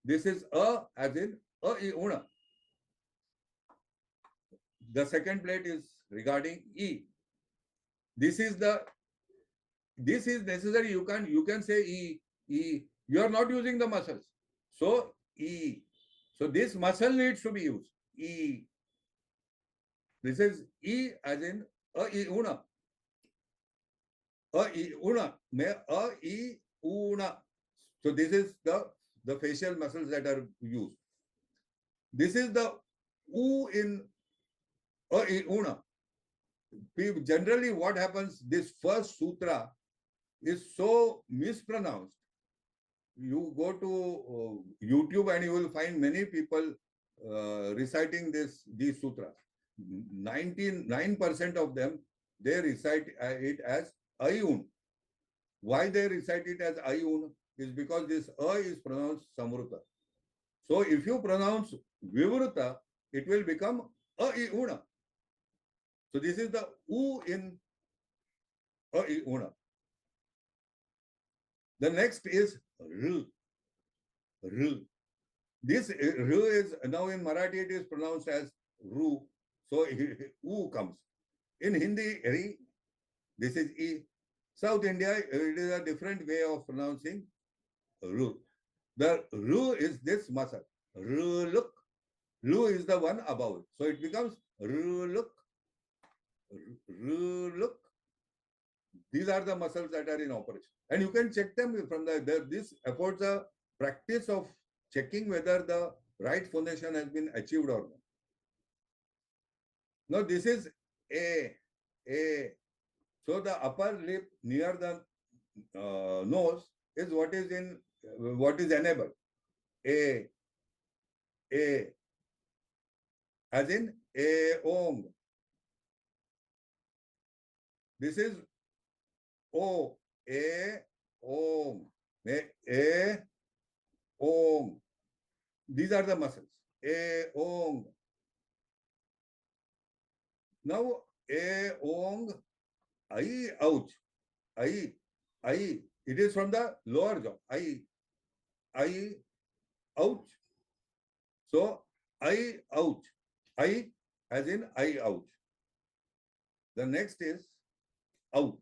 This is as in una. The second plate is regarding e. This is necessary. You can say e. You are not using the muscles. So e. So this muscle needs to be used. E. This is e as in una. Una. Una. So this is the facial muscles that are used. This is the u in una. Generally, what happens, this first sutra is so mispronounced. You go to YouTube and you will find many people reciting these sutras. 99% of them, they recite it as ayun. Why they recite it as ayun is because this is pronounced samruta. So if you pronounce vivruta, it will become una. So this is the u in una. The next is r. R. This r is now in Marathi it is pronounced as ru. So u comes. In Hindi, ri. This is e. South India, it is a different way of pronouncing ru. The ru is this muscle. Ru look. Ru is the one above it. So it becomes ru look. Ru look. These are the muscles that are in operation. And you can check them from these affords a practice of checking whether the right phonation has been achieved or not. Now this is a. So the upper lip near the nose is what is enabled. A, as in ong. This is o, ong, ong. These are the muscles. Ong. Now ong, ouch, I. It is from the lower jaw. Ouch. So ouch. As in ouch. The next is ow.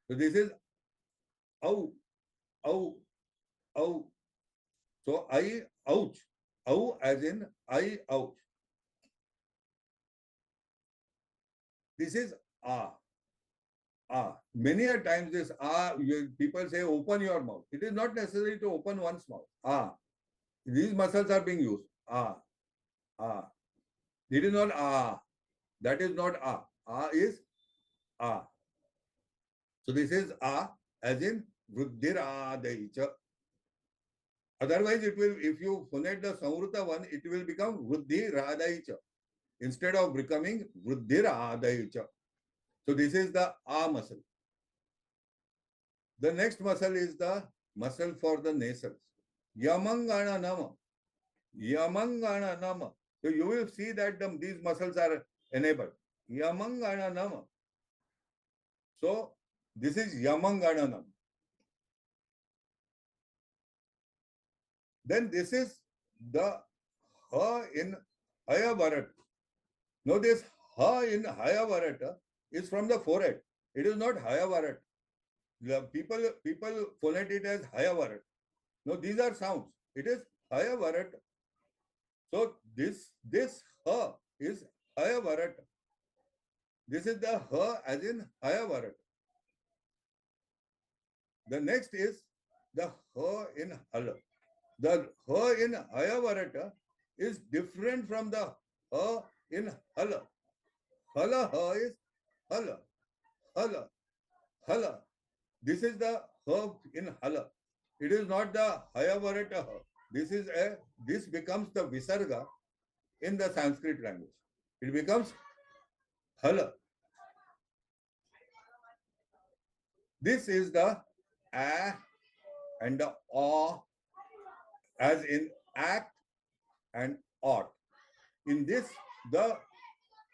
So this is ow, ow, ow. So ouch. Ow as in ouch. This is ah. Many a times this people say open your mouth. It is not necessary to open one's mouth. These muscles are being used. It is not That is not is ah. So this is as in vruddhiradaicha. Otherwise, it will, if you phonate the Samvrta one, it will become vruddhiradaicha instead of becoming vruddhiradaicha. So this is the muscle. The next muscle is the muscle for the nasals. Yamangana nama. Yamangana nama. So you will see that these muscles are enabled. Yamangana nama. So this is Yamangana nama. Then this is the ha in Hayavarat. Now this ha in Hayavarat is from the forehead. It is not Hayavarat. People phonate it as Hayavarat. No, these are sounds. It is Hayavarat. So this ha is Hayavarat. This is the ha as in Hayavarat. The next is the ha in Hala. The ha in Hayavarat is different from the ha in Hala. Hala ha is Hala. Hala. Hala. This is the ha in Hala. It is not the Hayavarata ha. This becomes the Visarga in the Sanskrit language. It becomes Hala. This is the a and the a, as in act and ought. In this, the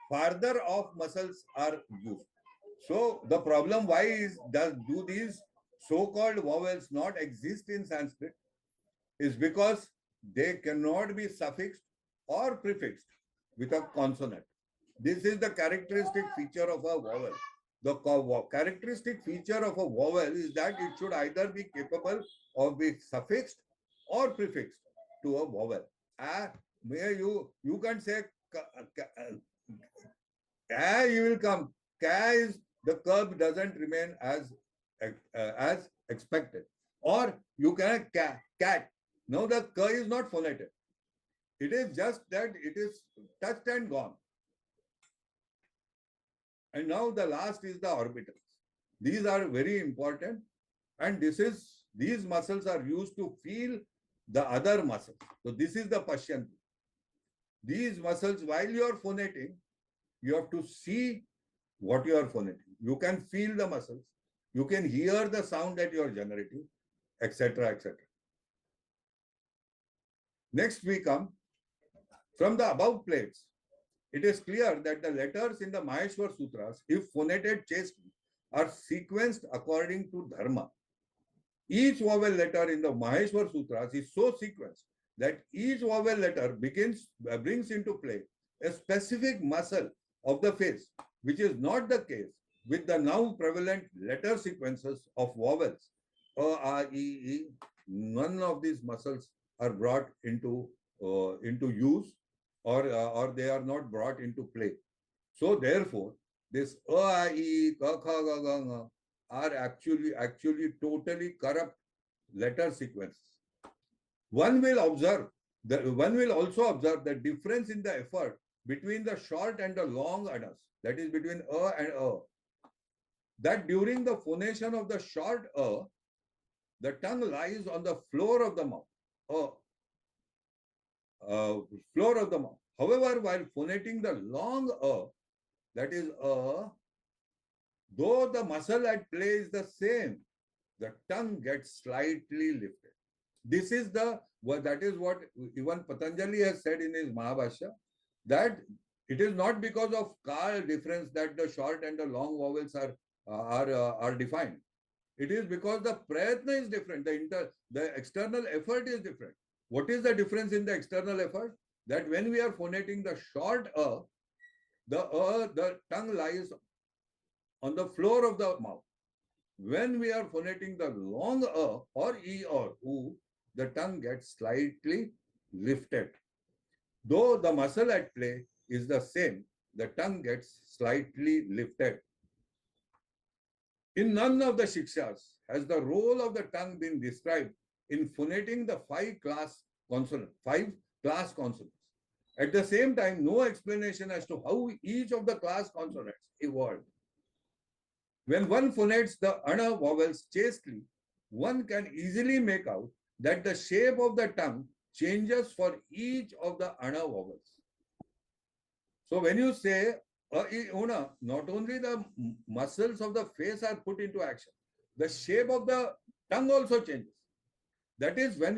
farther off muscles are used. So the problem why do these so-called vowels not exist in Sanskrit is because they cannot be suffixed or prefixed with a consonant. This is the characteristic feature of a vowel. The characteristic feature of a vowel is that it should either be capable of being suffixed or prefixed to a vowel. You can say you will come. Ka is the curb doesn't remain as expected. Or you can cat. Now the ka is not phonated. It is just that it is touched and gone. And now the last is the orbitals. These are very important, and these muscles are used to feel the other muscles. So this is the Pashyanti. These muscles, while you are phonating, you have to see what you are phonating. You can feel the muscles. You can hear the sound that you are generating, etc., etc. Next we come from the above plates. It is clear that the letters in the Maheshwar Sutras, if phonated chastely, are sequenced according to dharma. Each vowel letter in the Maheshwar Sutras is so sequenced that each vowel letter brings into play a specific muscle of the face, which is not the case with the now prevalent letter sequences of vowels. A, I, E. None of these muscles are brought into use, or they are not brought into play. So therefore, this A, I, E, Ka, Kha, Ga, Ga, Nga are actually totally corrupt letter sequences. One will also observe the difference in the effort between the short and the long anas, that is between and that during the phonation of the short the tongue lies on the floor of the mouth, floor of the mouth. However, while phonating the long that is though the muscle at play is the same, the tongue gets slightly lifted. This is that is what even Patanjali has said in his Mahabhashya, that it is not because of kal difference that the short and the long vowels are defined. It is because the prayatna is different. The external effort is different. What is the difference in the external effort? That when we are phonating the short the tongue lies on the floor of the mouth. When we are phonating the long or e or u, the tongue gets slightly lifted. Though the muscle at play is the same, the tongue gets slightly lifted. In none of the shikshas has the role of the tongue been described in phonating the five class consonants. At the same time, no explanation as to how each of the class consonants evolved. When one phonates the ana vowels chastely, one can easily make out that the shape of the tongue changes for each of the ana vowels. So when you say una, not only the muscles of the face are put into action, the shape of the tongue also changes. That is when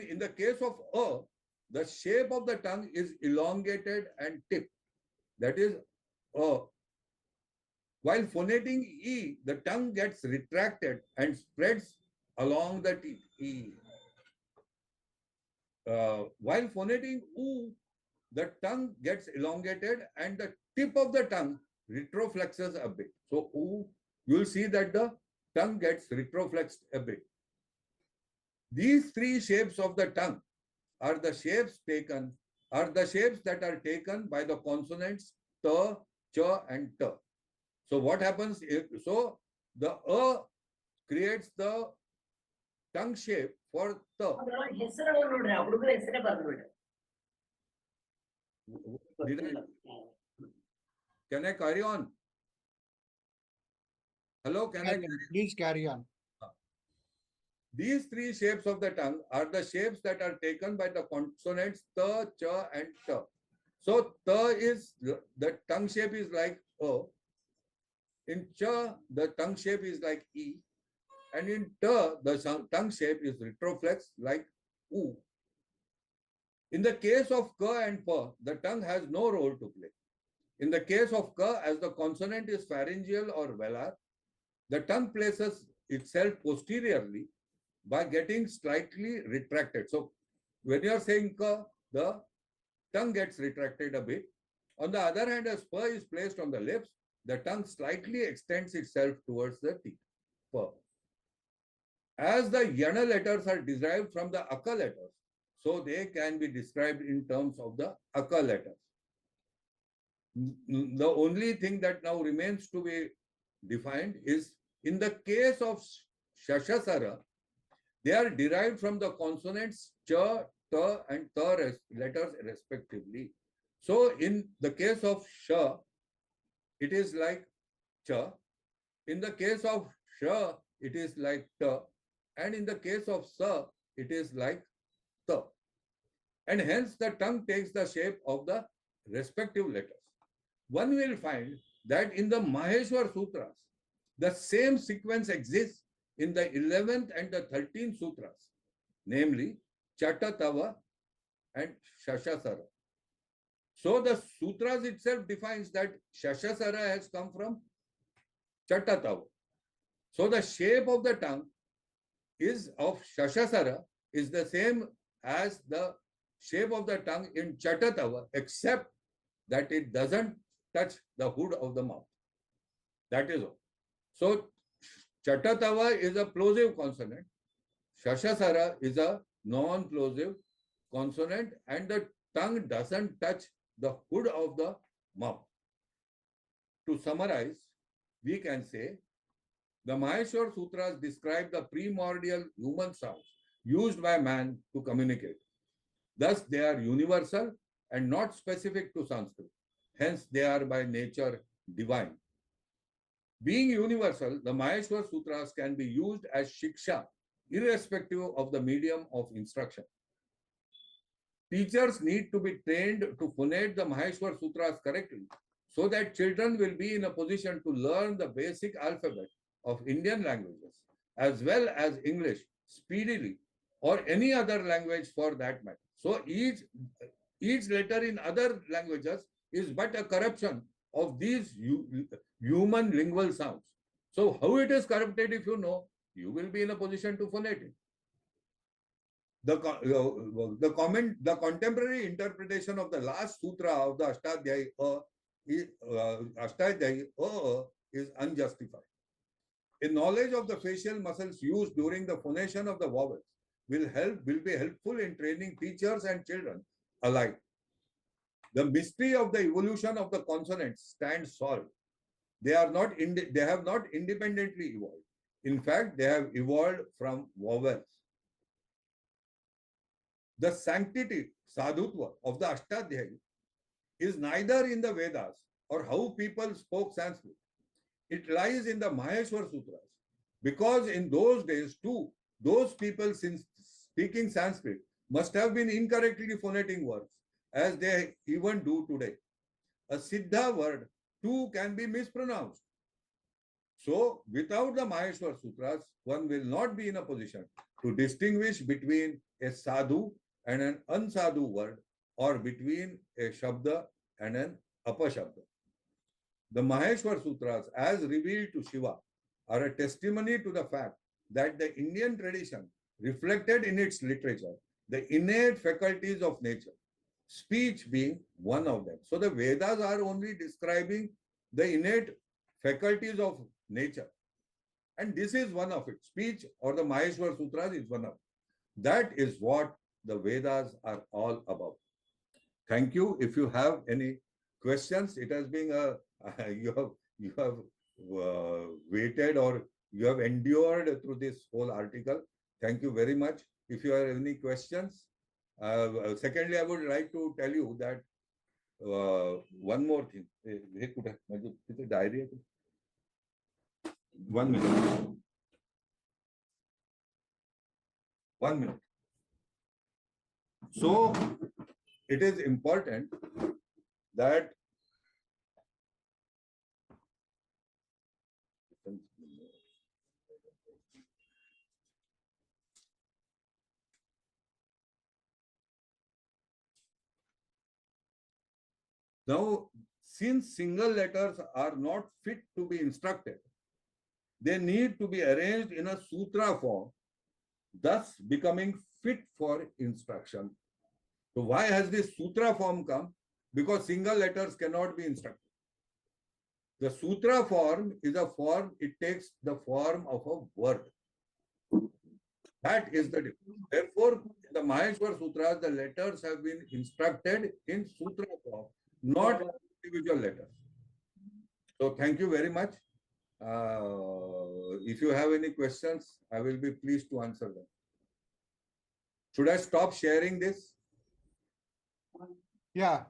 in the case of the shape of the tongue is elongated and tipped. That is while phonating E, the tongue gets retracted and spreads along the teeth. E. While phonating U, the tongue gets elongated and the tip of the tongue retroflexes a bit. So U, you will see that the tongue gets retroflexed a bit. These three shapes of the tongue are the shapes that are taken by the consonants ta, cha, and ta. So what happens if, so the creates the tongue shape for ta. Can I carry on? Hello, can I? Please carry on. These three shapes of the tongue are the shapes that are taken by the consonants ta, cha, and ta. So ta is, the tongue shape is like O. In cha, the tongue shape is like E. And in ta, the tongue shape is retroflex like U. In the case of ka and pa, the tongue has no role to play. In the case of ka, as the consonant is pharyngeal or velar, the tongue places itself posteriorly by getting slightly retracted. So when you are saying ka, the tongue gets retracted a bit. On the other hand, as pa is placed on the lips, the tongue slightly extends itself towards the teeth. Pa. As the yana letters are derived from the aka letters, so they can be described in terms of the aka letters. The only thing that now remains to be defined is in the case of shashasara, they are derived from the consonants cha, ta, and ta letters respectively. So in the case of sha, it is like cha. In the case of sha, it is like ta. And in the case of sa, it is like ta. And hence the tongue takes the shape of the respective letters. One will find that in the Maheshwar Sutras, the same sequence exists in the 11th and the 13th sutras, namely Chatatava and Shashasara. So the sutras itself defines that Shashasara has come from Chatatava. So the shape of the tongue is of Shashasara is the same as the shape of the tongue in Chatatava, except that it doesn't touch the hood of the mouth. That is all. So Chatatava is a plosive consonant. Shashasara is a non-plosive consonant, and the tongue doesn't touch the hood of the mouth. To summarize, we can say the Maheshwar Sutras describe the primordial human sounds used by man to communicate. Thus, they are universal and not specific to Sanskrit. Hence, they are by nature divine. Being universal, the Maheshwar Sutras can be used as shiksha, irrespective of the medium of instruction. Teachers need to be trained to phonate the Maheshwar Sutras correctly so that children will be in a position to learn the basic alphabet of Indian languages as well as English speedily or any other language for that matter. So each letter in other languages is but a corruption of these human lingual sounds. So how it is corrupted, if you know, you will be in a position to phonate it. The contemporary interpretation of the last sutra of the Ashtadhyayi is unjustified. A knowledge of the facial muscles used during the phonation of the vowels will be helpful in training teachers and children alike. The mystery of the evolution of the consonants stands solved. They have not independently evolved. In fact, they have evolved from vowels. The sanctity, sadhutva of the Ashtadhyayi is neither in the Vedas or how people spoke Sanskrit. It lies in the Maheshwar Sutras. Because in those days too, those people speaking Sanskrit must have been incorrectly phonetic words, as they even do today. A Siddha word too can be mispronounced. So, without the Maheshwar Sutras, one will not be in a position to distinguish between a sadhu and an unsadhu word or between a shabda and an apashabda. The Maheshwar Sutras, as revealed to Shiva, are a testimony to the fact that the Indian tradition reflected in its literature the innate faculties of nature, speech being one of them. So the Vedas are only describing the innate faculties of nature. And this is one of it. Speech or the Maheshwar Sutras is one of it. That is what the Vedas are all about. Thank you. If you have any questions, it has been you have waited or you have endured through this whole article. Thank you very much. If you have any questions, secondly, I would like to tell you that one more thing. Diary. 1 minute. 1 minute. So it is important that now, since single letters are not fit to be instructed, they need to be arranged in a sutra form, thus becoming fit for instruction. So why has this sutra form come? Because single letters cannot be instructed. The sutra form is a form, it takes the form of a word. That is the difference. Therefore, in the Maheshwar Sutras, the letters have been instructed in sutra form, not individual letters. So thank you very much. If you have any questions, I will be pleased to answer them. Should I stop sharing this? Yeah,